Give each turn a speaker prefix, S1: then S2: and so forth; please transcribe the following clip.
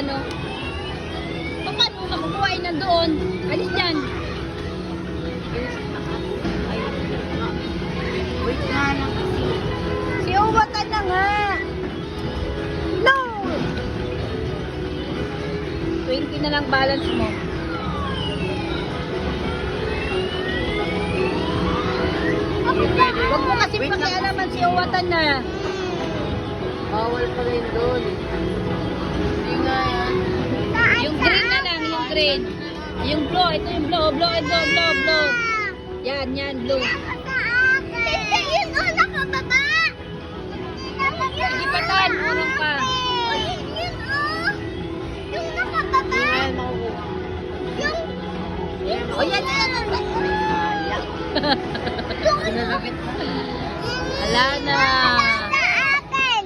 S1: ano. Paano makukuha yun nandoon? Alis dyan.
S2: Wait nga lang kasi.
S1: Si Uwatan na nga. No! 20 na lang balance mo. Huwag mo kasi pakialaman si Uwatan na.
S2: Bawal pa rin doon. Hindi nga yan.
S1: Yung green na lang, yung green. Yung blue, ito yung blue, blue, ito, blue, blue. Yan, yan, blue. Sige pa tan, unang pa.
S2: Hindi nga yan makukuha.
S1: O yan, yan.
S2: Sayang. Pinalapit mo.
S1: Wala na.